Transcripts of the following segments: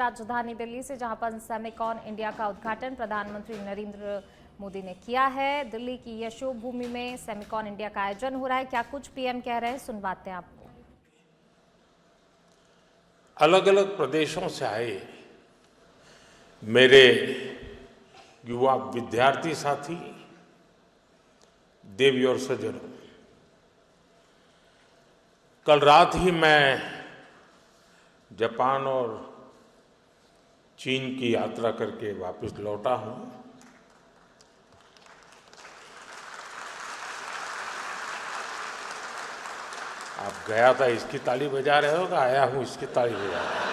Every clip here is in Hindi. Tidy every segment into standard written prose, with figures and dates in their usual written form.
राजधानी दिल्ली से, जहां पर सेमिकॉन इंडिया का उद्घाटन प्रधानमंत्री नरेंद्र मोदी ने किया है। दिल्ली की यशोभूमि में सेमिकॉन इंडिया का आयोजन हो रहा है। क्या कुछ पीएम कह रहे हैं, सुनवाते हैं आपको। अलग अलग प्रदेशों से आए मेरे युवा विद्यार्थी साथी, देवी और सज्जनों, कल रात ही मैं जापान और चीन की यात्रा करके वापस लौटा हूं। आप गया था इसकी ताली बजा रहे हो, आया हूं इसकी ताली बजा रहे हो।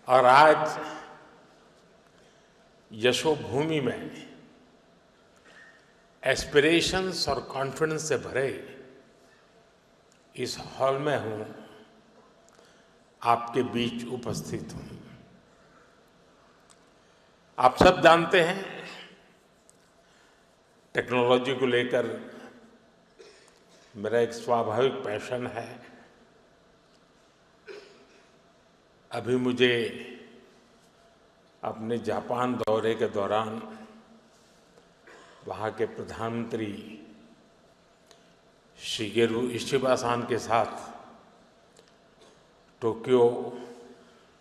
और आज यशोभूमि में एस्पिरेशंस और कॉन्फिडेंस से भरे इस हॉल में हूं, आपके बीच उपस्थित हूं। आप सब जानते हैं, टेक्नोलॉजी को लेकर मेरा एक स्वाभाविक पैशन है। अभी मुझे अपने जापान दौरे के दौरान वहाँ के प्रधानमंत्री शिगेरू इशिबा-सान के साथ टोक्यो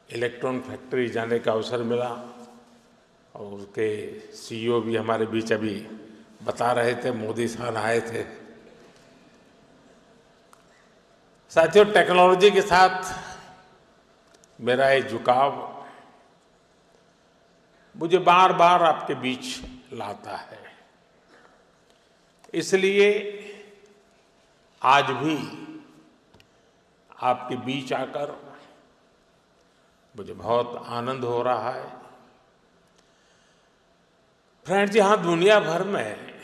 इलेक्ट्रॉन फैक्ट्री जाने का अवसर मिला और उसके सीईओ भी हमारे बीच अभी बता रहे थे, मोदी साहब आए थे। साथियों, टेक्नोलॉजी के साथ मेरा ये झुकाव मुझे बार बार आपके बीच लाता है। इसलिए आज भी आपके बीच आकर मुझे बहुत आनंद हो रहा है। फ्रेंड्स, यहां दुनिया भर में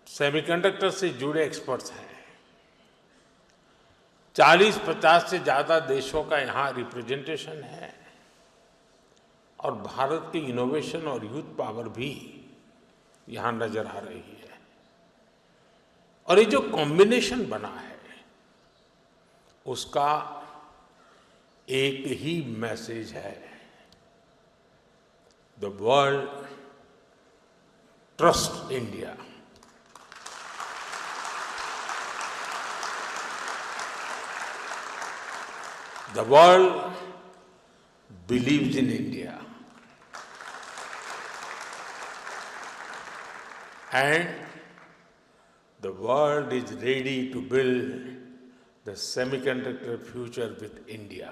सेमीकंडक्टर से जुड़े एक्सपर्ट्स हैं। 40-50 से ज्यादा देशों का यहां रिप्रेजेंटेशन है और भारत की इनोवेशन और यूथ पावर भी यहां नजर आ रही है। और ये जो कॉम्बिनेशन बना है उसका एक ही मैसेज है, the world trust India. The world believes in India, and the world is ready to build the semiconductor future with India.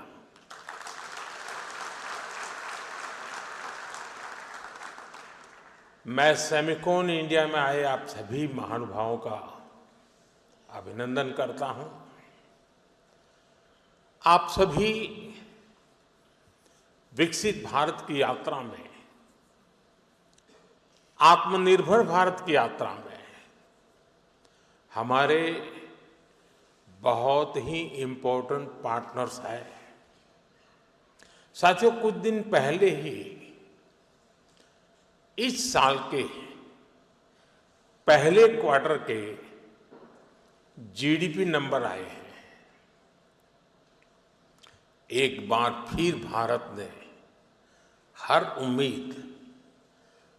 मैं सेमिकॉन इंडिया में आए आप सभी महानुभावों का अभिनंदन करता हूं। आप सभी विकसित भारत की यात्रा में, आत्मनिर्भर भारत की यात्रा में हमारे बहुत ही इम्पोर्टेंट पार्टनर्स हैं। साथियों, कुछ दिन पहले ही इस साल के पहले क्वार्टर के जीडीपी नंबर आए हैं। एक बार फिर भारत ने हर उम्मीद,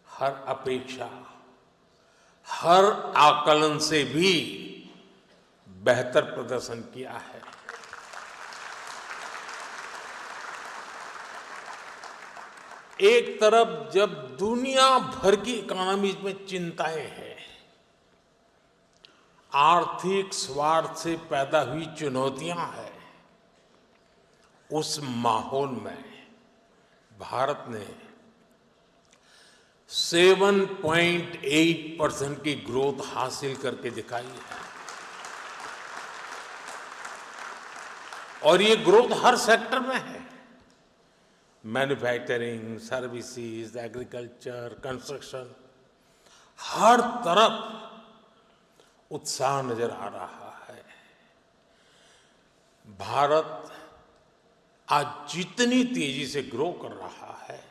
हर अपेक्षा, हर आकलन से भी बेहतर प्रदर्शन किया है। एक तरफ जब दुनिया भर की इकोनॉमीज में चिंताएं हैं, आर्थिक स्वार्थ से पैदा हुई चुनौतियां हैं, उस माहौल में भारत ने 7.8% की ग्रोथ हासिल करके दिखाई है। और ये ग्रोथ हर सेक्टर में है, मैन्युफैक्चरिंग, सर्विसेज, एग्रीकल्चर, कंस्ट्रक्शन, हर तरफ उत्साह नजर आ रहा है। भारत आज जितनी तेजी से ग्रो कर रहा है,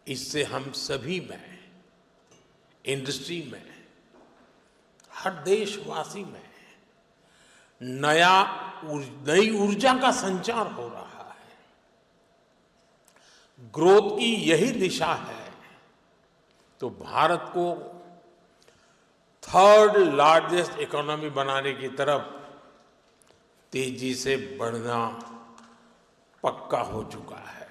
इससे हम सभी में, इंडस्ट्री में, हर देशवासी में नई ऊर्जा का संचार हो रहा है। ग्रोथ की यही दिशा है तो भारत को थर्ड लार्जेस्ट इकोनॉमी बनाने की तरफ तेजी से बढ़ना पक्का हो चुका है।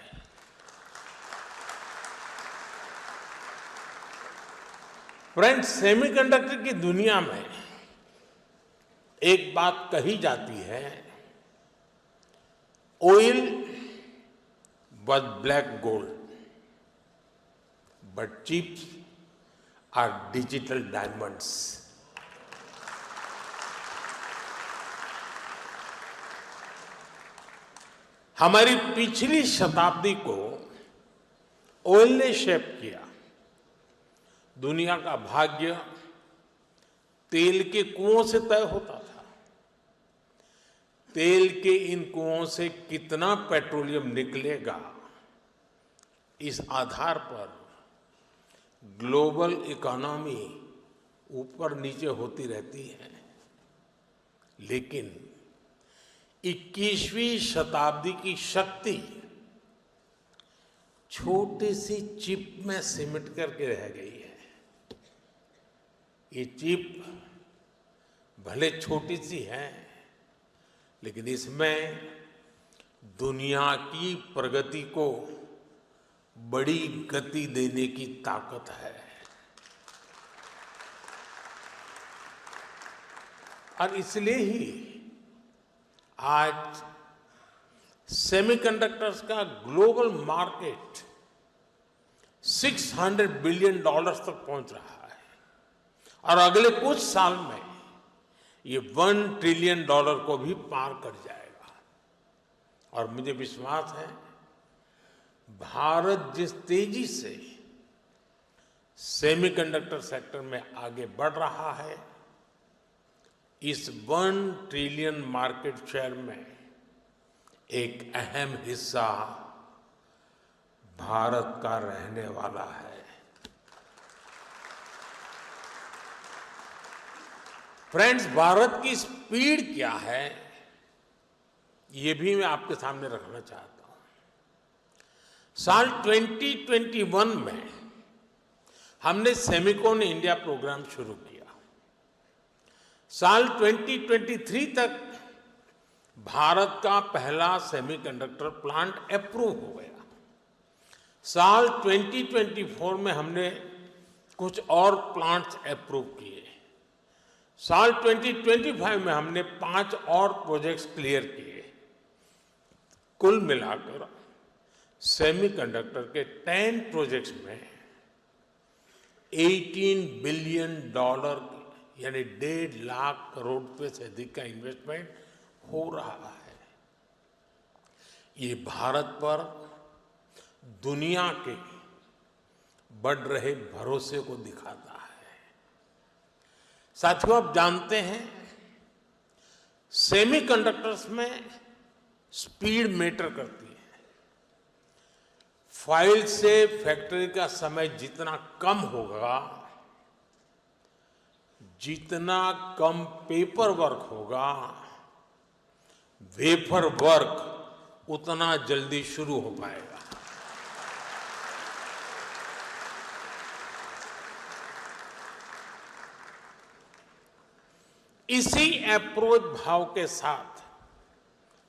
फ्रेंड्स, सेमीकंडक्टर की दुनिया में एक बात कही जाती है, oil was black gold, but chips are digital diamonds. हमारी पिछली शताब्दी को ऑयल ने शेप किया। दुनिया का भाग्य तेल के कुओं से तय होता था। तेल के इन कुओं से कितना पेट्रोलियम निकलेगा, इस आधार पर ग्लोबल इकोनॉमी ऊपर नीचे होती रहती है। लेकिन 21वीं शताब्दी की शक्ति छोटी सी चिप में सिमट करके रह गई है। ये चिप भले छोटी सी है, लेकिन इसमें दुनिया की प्रगति को बड़ी गति देने की ताकत है। और इसलिए ही आज सेमीकंडक्टर्स का ग्लोबल मार्केट $600 बिलियन तक पहुंच रहा है और अगले कुछ साल में ये $1 ट्रिलियन को भी पार कर जाएगा। और मुझे विश्वास है, भारत जिस तेजी से सेमीकंडक्टर सेक्टर में आगे बढ़ रहा है, इस $1 ट्रिलियन मार्केट शेयर में एक अहम हिस्सा भारत का रहने वाला है। फ्रेंड्स, भारत की स्पीड क्या है, ये भी मैं आपके सामने रखना चाहता हूं। साल 2021 में हमने सेमिकॉन इंडिया प्रोग्राम शुरू किया। साल 2023 तक भारत का पहला सेमीकंडक्टर प्लांट अप्रूव हो गया। साल 2024 में हमने कुछ और प्लांट्स अप्रूव किए। साल 2025 में हमने 5 और प्रोजेक्ट्स क्लियर किए। कुल मिलाकर सेमीकंडक्टर के 10 प्रोजेक्ट्स में $18 बिलियन यानी 1.5 लाख करोड़ रुपए से अधिक का इन्वेस्टमेंट हो रहा है। ये भारत पर दुनिया के बढ़ रहे भरोसे को दिखाता है। साथियों, आप जानते हैं, सेमीकंडक्टर्स में स्पीड मैटर करती है। फाइल से फैक्ट्री का समय जितना कम होगा, जितना कम पेपर वर्क होगा, वेफर वर्क उतना जल्दी शुरू हो पाएगा। इसी अप्रोच भाव के साथ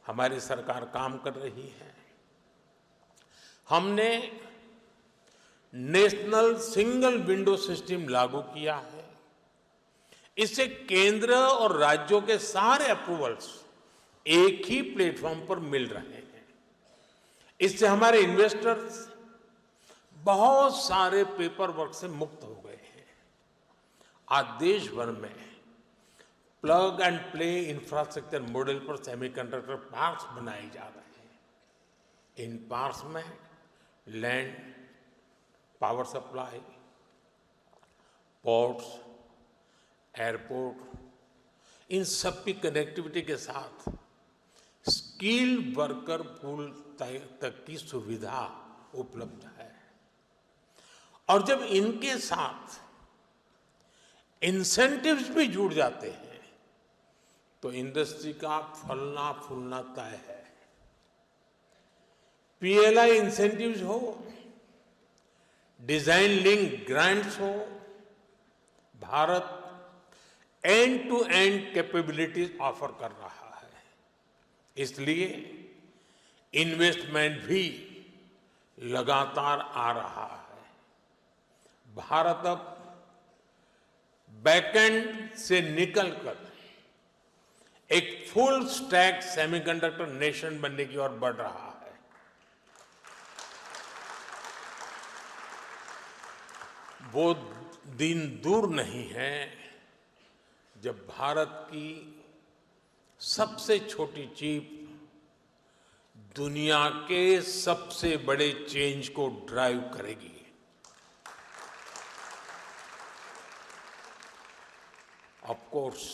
हमारी सरकार काम कर रही है। हमने नेशनल सिंगल विंडो सिस्टम लागू किया है। इससे केंद्र और राज्यों के सारे अप्रूवल्स एक ही प्लेटफॉर्म पर मिल रहे हैं। इससे हमारे इन्वेस्टर्स बहुत सारे पेपर वर्क से मुक्त हो गए हैं। आज देश भर में plug and play infrastructure model पर सेमीकंडक्टर पार्क्स बनाए जा रहे हैं। इन पार्क्स में land, power supply, ports, airport, इन सब की कनेक्टिविटी के साथ स्किल्ड वर्कर पूल तक की सुविधा उपलब्ध है। और जब इनके साथ इंसेंटिव्स भी जुड़ जाते हैं तो इंडस्ट्री का फलना फूलना तय है। पीएलआई इंसेंटिव्स हो, डिजाइन लिंक ग्रांट्स हो, Bharat end to end capabilities offer कर रहा है। इसलिए इन्वेस्टमेंट भी लगातार आ रहा है। भारत अब बैकएंड से निकलकर एक फुल स्टैक सेमीकंडक्टर नेशन बनने की ओर बढ़ रहा है। वो दिन दूर नहीं है जब भारत की सबसे छोटी चिप दुनिया के सबसे बड़े चेंज को ड्राइव करेगी। Of course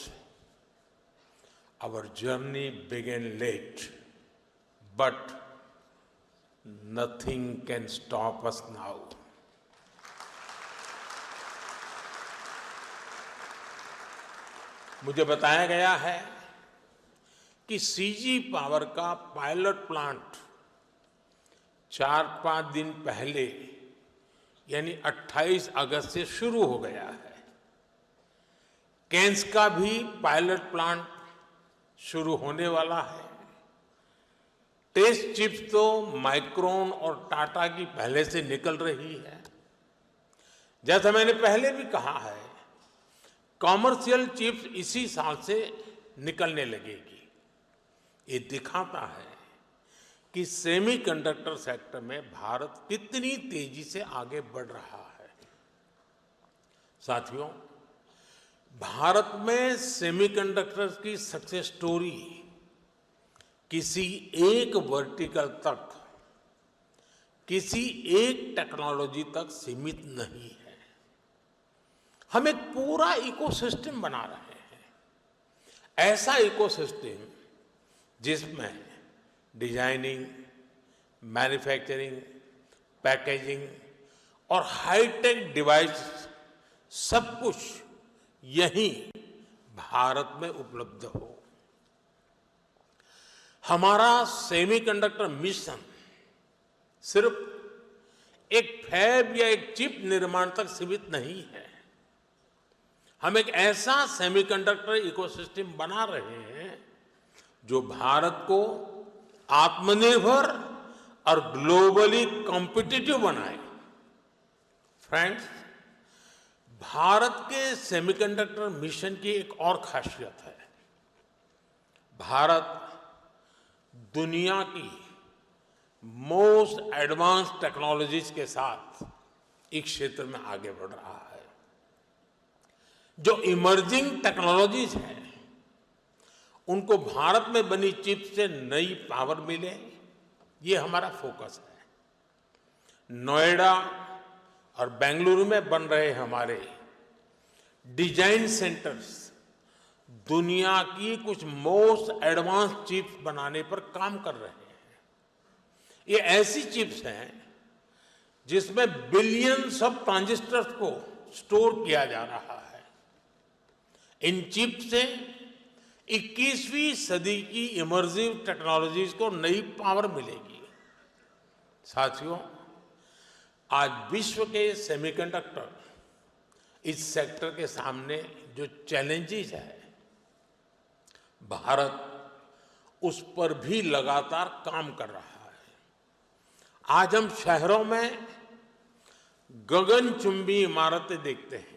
our journey began late, but nothing can stop us now. मुझे बताया गया है कि सीजी पावर का पायलट प्लांट 4-5 दिन पहले यानी 28 अगस्त से शुरू हो गया है। कैंस का भी पायलट प्लांट शुरू होने वाला है। टेस्ट चिप्स तो माइक्रोन और टाटा की पहले से निकल रही है। जैसा मैंने पहले भी कहा है, कॉमर्शियल चिप्स इसी साल से निकलने लगेगी। ये दिखाता है कि सेमीकंडक्टर सेक्टर में भारत कितनी तेजी से आगे बढ़ रहा है। साथियों, भारत में सेमीकंडक्टर्स की सक्सेस स्टोरी किसी एक वर्टिकल तक, किसी एक टेक्नोलॉजी तक सीमित नहीं है। हम एक पूरा इकोसिस्टम बना रहे हैं। ऐसा इकोसिस्टम जिसमें डिजाइनिंग, मैन्युफैक्चरिंग, पैकेजिंग और हाईटेक डिवाइस सब कुछ यही भारत में उपलब्ध हो। हमारा सेमीकंडक्टर मिशन सिर्फ एक फैब या एक चिप निर्माण तक सीमित नहीं है। हम एक ऐसा सेमीकंडक्टर इकोसिस्टम बना रहे हैं जो भारत को आत्मनिर्भर और ग्लोबली कॉम्पिटिटिव बनाए। फ्रेंड्स, भारत के सेमीकंडक्टर मिशन की एक और खासियत है। भारत दुनिया की मोस्ट एडवांस टेक्नोलॉजीज के साथ इस क्षेत्र में आगे बढ़ रहा है। जो इमर्जिंग टेक्नोलॉजीज हैं उनको भारत में बनी चिप से नई पावर मिले, ये हमारा फोकस है। नोएडा और बेंगलुरु में बन रहे हमारे डिजाइन सेंटर्स दुनिया की कुछ मोस्ट एडवांस चिप्स बनाने पर काम कर रहे हैं। ये ऐसी चिप्स हैं जिसमें बिलियंस ऑफ ट्रांजिस्टर्स को स्टोर किया जा रहा है। इन चिप से 21वीं सदी की इमर्सिव टेक्नोलॉजीज को नई पावर मिलेगी। साथियों, आज विश्व के सेमीकंडक्टर इस सेक्टर के सामने जो चैलेंजेस है, भारत उस पर भी लगातार काम कर रहा है। आज हम शहरों में गगनचुंबी इमारतें देखते हैं,